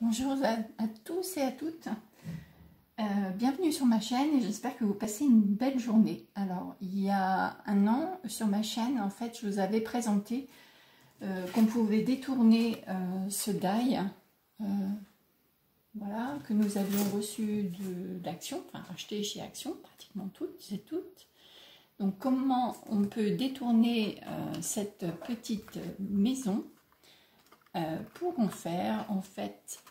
Bonjour à tous et à toutes, bienvenue sur ma chaîne et j'espère que vous passez une belle journée. Alors il y a un an sur ma chaîne, en fait je vous avais présenté qu'on pouvait détourner ce die, voilà, que nous avions reçu d'Action, enfin acheté chez Action, pratiquement toutes et toutes. Donc comment on peut détourner cette petite maison pour en faire en fait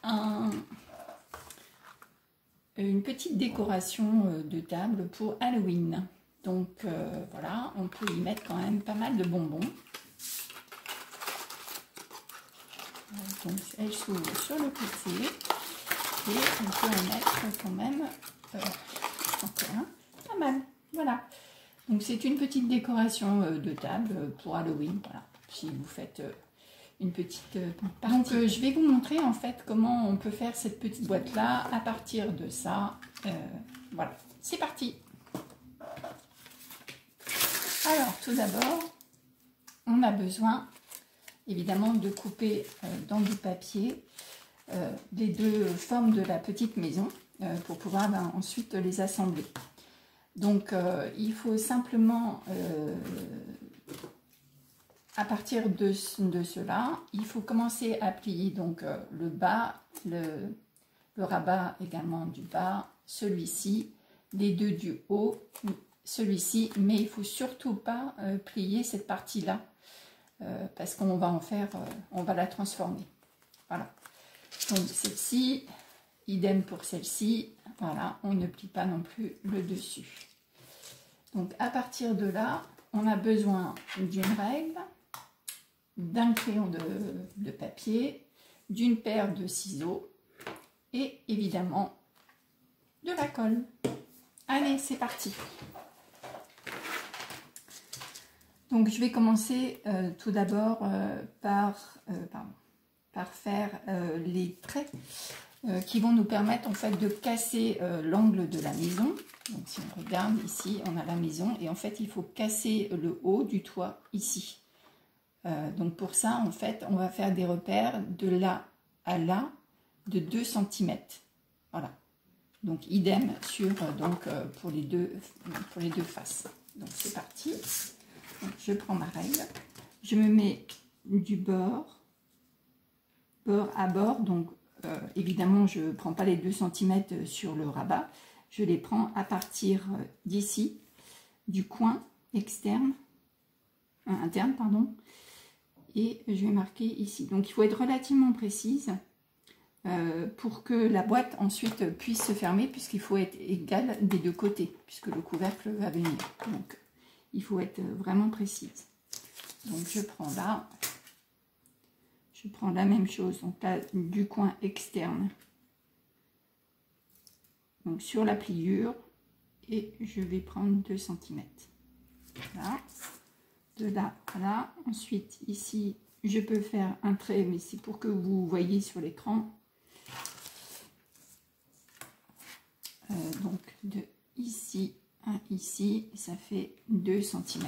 une petite décoration de table pour Halloween. Donc voilà, on peut y mettre quand même pas mal de bonbons. Donc elle s'ouvre sur le côté et on peut en mettre quand même encore un, pas mal. Voilà. Donc c'est une petite décoration de table pour Halloween. Voilà. Si vous faites une petite partie. Donc je vais vous montrer en fait comment on peut faire cette petite boîte là à partir de ça. Voilà, c'est parti. Alors tout d'abord on a besoin évidemment de couper dans du papier les deux formes de la petite maison pour pouvoir ensuite les assembler. Donc il faut simplement à partir de cela, il faut commencer à plier donc le bas, le rabat également du bas, celui-ci, les deux du haut, celui-ci, mais il ne faut surtout pas plier cette partie-là parce qu'on va en faire, on va la transformer. Voilà. Donc celle-ci, idem pour celle-ci, voilà, on ne plie pas non plus le dessus. Donc à partir de là, on a besoin d'une règle, d'un crayon de papier, d'une paire de ciseaux et évidemment de la colle. Allez, c'est parti. Donc je vais commencer tout d'abord par faire les traits qui vont nous permettre en fait de casser l'angle de la maison. Donc si on regarde ici, on a la maison et en fait il faut casser le haut du toit ici. Donc pour ça en fait on va faire des repères de là à là de 2 cm. Voilà. Donc idem sur pour les deux faces. Donc c'est parti. Donc, je prends ma règle, je me mets du bord à bord. Donc évidemment je ne prends pas les 2 cm sur le rabat, je les prends à partir d'ici, du coin externe, interne pardon. Et je vais marquer ici. Donc il faut être relativement précise pour que la boîte ensuite puisse se fermer, puisqu'il faut être égal des deux côtés, puisque le couvercle va venir. Donc il faut être vraiment précise. Donc je prends là, je prends la même chose, donc là du coin externe, donc sur la pliure, et je vais prendre 2 cm. Là. De là à là. Ensuite ici je peux faire un trait, mais c'est pour que vous voyez sur l'écran. Donc de ici à ici, ça fait 2 cm.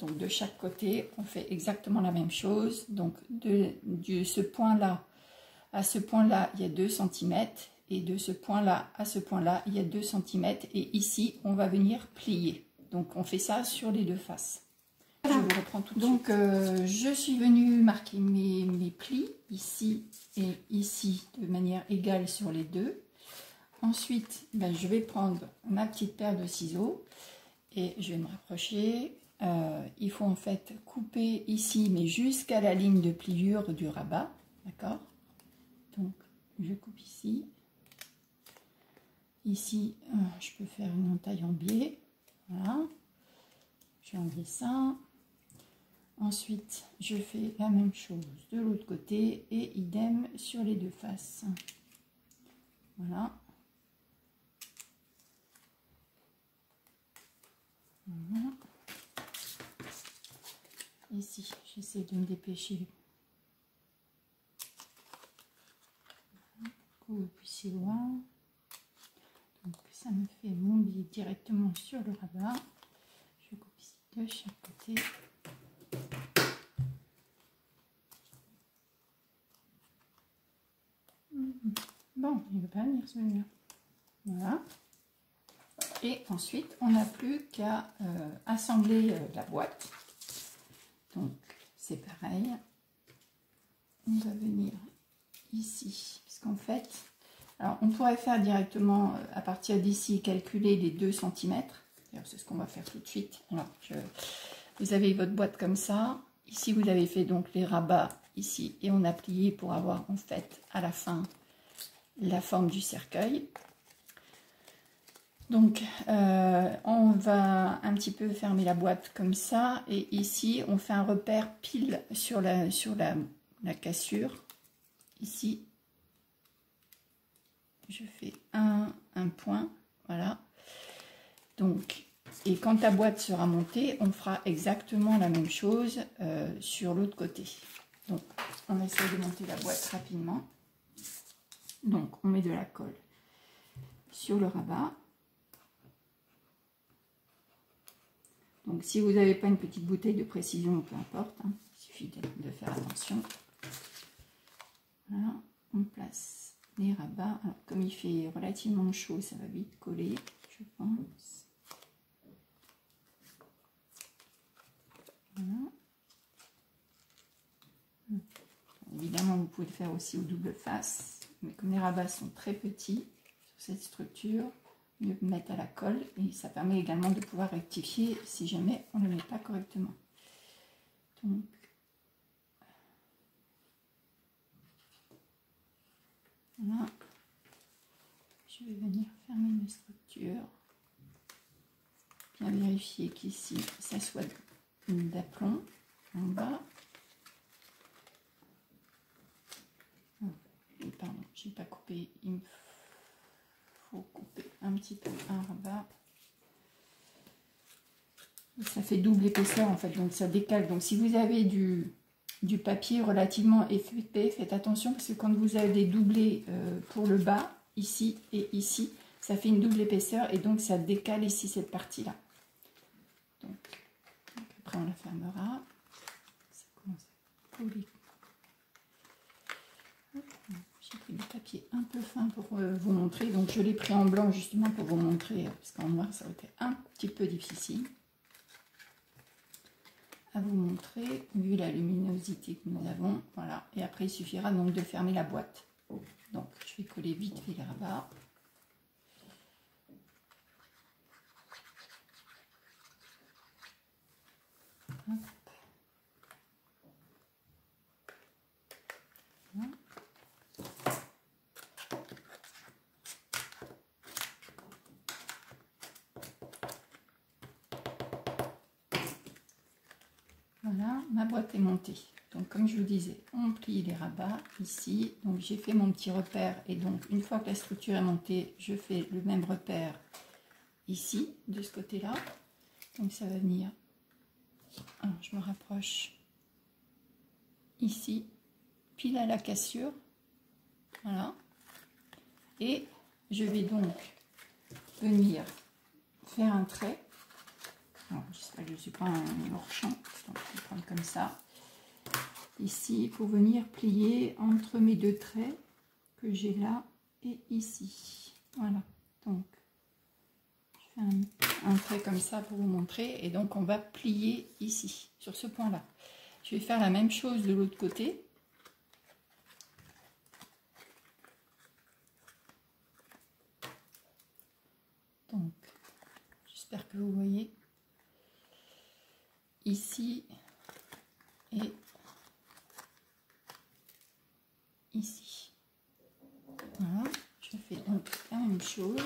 Donc de chaque côté on fait exactement la même chose. Donc de ce point là à ce point là il y a 2 cm, et de ce point là à ce point là il y a 2 cm, et ici on va venir plier. Donc on fait ça sur les deux faces. Je vous reprends tout de suite. Donc je suis venue marquer mes plis ici et ici de manière égale sur les deux. Ensuite je vais prendre ma petite paire de ciseaux et je vais me rapprocher. Il faut en fait couper ici, mais jusqu'à la ligne de pliure du rabat, d'accord. Donc je coupe ici. Ici je peux faire une entaille en biais, voilà. Je vais enlever ça. Ensuite, je fais la même chose de l'autre côté et idem sur les deux faces. Voilà. Voilà. Ici, j'essaie de me dépêcher pour que vous puissiez voir. Donc, ça me fait mon biais directement sur le rabat. Je coupe ici de chaque côté. Bon, il ne veut pas venir celui-là. Voilà. Et ensuite, on n'a plus qu'à assembler la boîte. Donc, c'est pareil. On va venir ici, puisqu'en fait, alors on pourrait faire directement à partir d'ici, calculer les 2 cm. C'est ce qu'on va faire tout de suite. Alors, vous avez votre boîte comme ça. Ici, vous avez fait donc les rabats ici, et on a plié pour avoir en fait à la fin la forme du cercueil. Donc, on va un petit peu fermer la boîte comme ça, et ici, on fait un repère pile sur la cassure. Ici, je fais un point, voilà. Donc, et quand ta boîte sera montée, on fera exactement la même chose sur l'autre côté. Donc, on essaie de monter la boîte rapidement. Donc, on met de la colle sur le rabat. Donc, si vous n'avez pas une petite bouteille de précision, peu importe, hein, il suffit de faire attention. Voilà, on place les rabats. Alors, comme il fait relativement chaud, ça va vite coller, je pense. Voilà. Évidemment, vous pouvez le faire aussi au double face, mais comme les rabats sont très petits sur cette structure, mieux mettre à la colle, et ça permet également de pouvoir rectifier si jamais on ne le met pas correctement. Donc, voilà. Je vais venir fermer mes structures, bien vérifier qu'ici ça soit d'aplomb en bas. Pardon, j'ai pas coupé, il me faut couper un petit peu un rabat. Ça fait double épaisseur en fait, donc ça décale. Donc si vous avez du papier relativement épais, faites attention parce que quand vous avez doublé pour le bas, ici et ici, ça fait une double épaisseur et donc ça décale ici cette partie-là. Donc après on la fermera. Ça commence à coller. J'ai pris du papier un peu fin pour vous montrer, donc je l'ai pris en blanc justement pour vous montrer, parce qu'en noir ça aurait été un petit peu difficile à vous montrer, vu la luminosité que nous avons. Voilà, et après il suffira donc de fermer la boîte. Donc je vais coller vite fait les rabats. Hop. Voilà. Voilà, ma boîte est montée. Donc comme je vous disais, on plie les rabats ici. Donc j'ai fait mon petit repère et donc une fois que la structure est montée, je fais le même repère ici, de ce côté-là. Donc ça va venir, alors, je me rapproche ici, pile à la cassure. Voilà. Et je vais donc venir faire un trait. J'espère que je ne suis pas un hors-champ, donc je vais prendre comme ça. Ici, pour venir plier entre mes deux traits que j'ai là et ici. Voilà, donc je fais un trait comme ça pour vous montrer. Et donc on va plier ici, sur ce point-là. Je vais faire la même chose de l'autre côté. Donc, j'espère que vous voyez. Ici et ici. Voilà, je fais donc la même chose.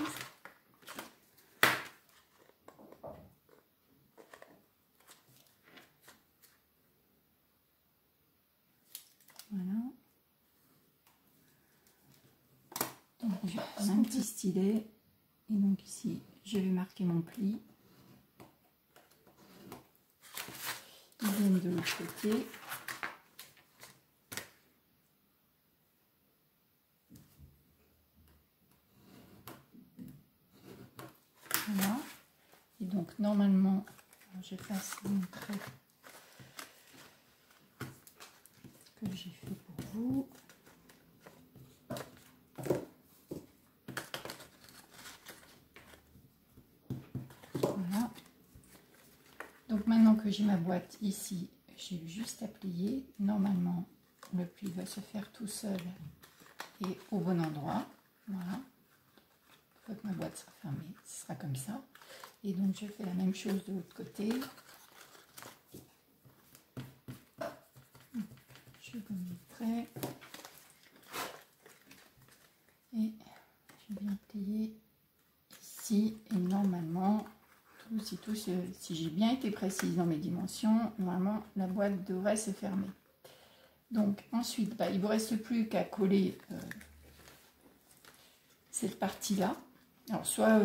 Voilà. Donc je prends un petit stylet et donc ici je vais marquer mon pli. Ils viennent de l'autre côté. Voilà. Et donc normalement, je fasse mon trait que j'ai fait pour vous. que j'ai ma boîte ici, j'ai juste à plier. Normalement, le pli va se faire tout seul et au bon endroit. Voilà. Une fois que ma boîte sera fermée, ce sera comme ça. Et donc, je fais la même chose de l'autre côté. Je gomme les traits. Et je viens plier ici. Et normalement, si j'ai bien été précise dans mes dimensions, normalement, la boîte devrait se fermer. Donc, ensuite, il ne vous reste plus qu'à coller cette partie-là. Alors, soit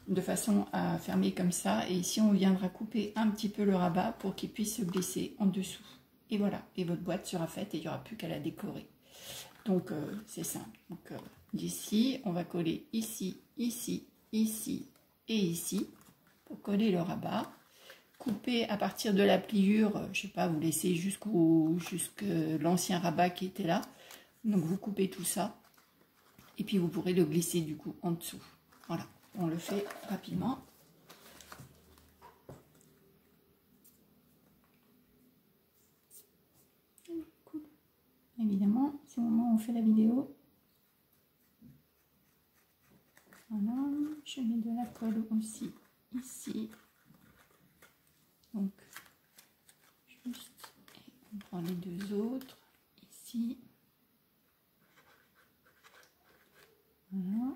de façon à fermer comme ça, et ici, on viendra couper un petit peu le rabat pour qu'il puisse se glisser en dessous. Et voilà, et votre boîte sera faite et il n'y aura plus qu'à la décorer. Donc, c'est simple. Donc, d'ici, on va coller ici, ici, ici et ici pour coller le rabat. Couper à partir de la pliure, je sais pas, vous laissez jusque l'ancien rabat qui était là. Donc, vous coupez tout ça. Et puis, vous pourrez le glisser du coup en dessous. Voilà, on le fait rapidement. Évidemment, c'est au moment où on fait la vidéo. Voilà, je mets de la colle aussi ici. Donc, juste, on prend les deux autres ici. Voilà.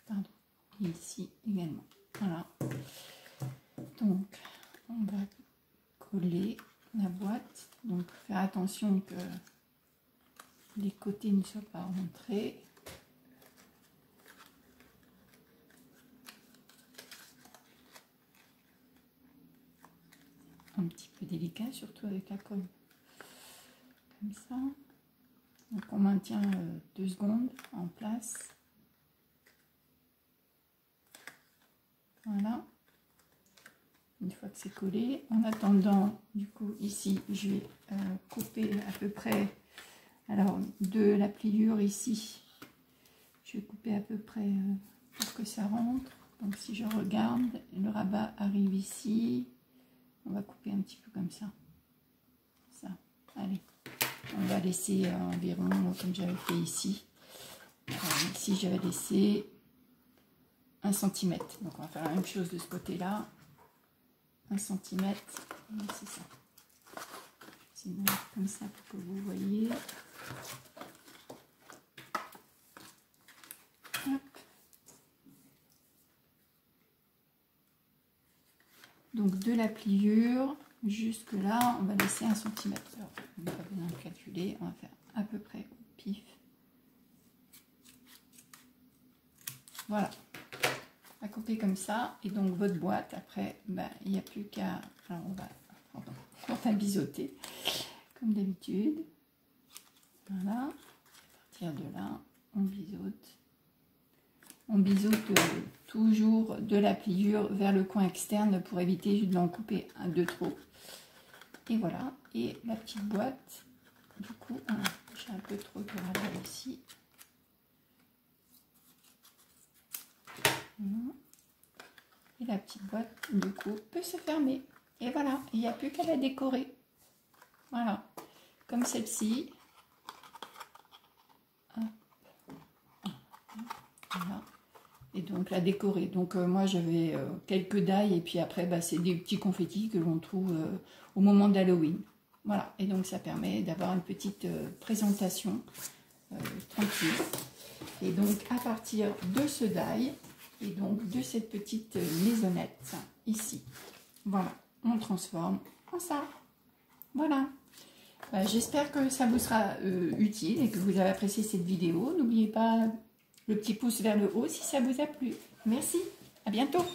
Pardon, et ici également. Voilà. Donc, on va coller la boîte. Donc, faire attention que les côtés ne soient pas rentrés. Un petit peu délicat, surtout avec la colle. Comme ça. Donc, on maintient 2 secondes en place. Voilà. Une fois que c'est collé, en attendant, du coup, ici, je vais couper à peu près, alors, de la pliure ici, je vais couper à peu près pour que ça rentre. Donc, si je regarde, le rabat arrive ici, on va couper un petit peu comme ça. Ça, allez. On va laisser environ, comme j'avais fait ici. Alors, ici, j'avais laissé 1 cm. Donc, on va faire la même chose de ce côté-là. 1 cm, c'est ça. Je vais mettre comme ça pour que vous voyez. Hop. Donc de la pliure jusque là, on va laisser 1 cm. Alors, on n'a pas besoin de calculer, on va faire à peu près au pif. Voilà. À couper comme ça, et donc votre boîte après il n'y a plus qu'à, alors on va biseauter comme d'habitude. Voilà, à partir de là on biseaute toujours de la pliure vers le coin externe pour éviter de l'en couper un de trop. Et voilà, et la petite boîte, du coup j'ai un peu trop de rabat ici. Et la petite boîte, du coup, peut se fermer. Et voilà, il n'y a plus qu'à la décorer. Voilà, comme celle-ci. Voilà. Et donc, la décorer. Donc, moi, j'avais quelques dailles. Et puis après, c'est des petits confettis que l'on trouve au moment d'Halloween. Voilà, et donc, ça permet d'avoir une petite présentation tranquille. Et donc, à partir de ce die, et donc de cette petite maisonnette ici, voilà, on transforme en ça. Voilà. J'espère que ça vous sera utile et que vous avez apprécié cette vidéo. N'oubliez pas le petit pouce vers le haut si ça vous a plu. Merci, à bientôt.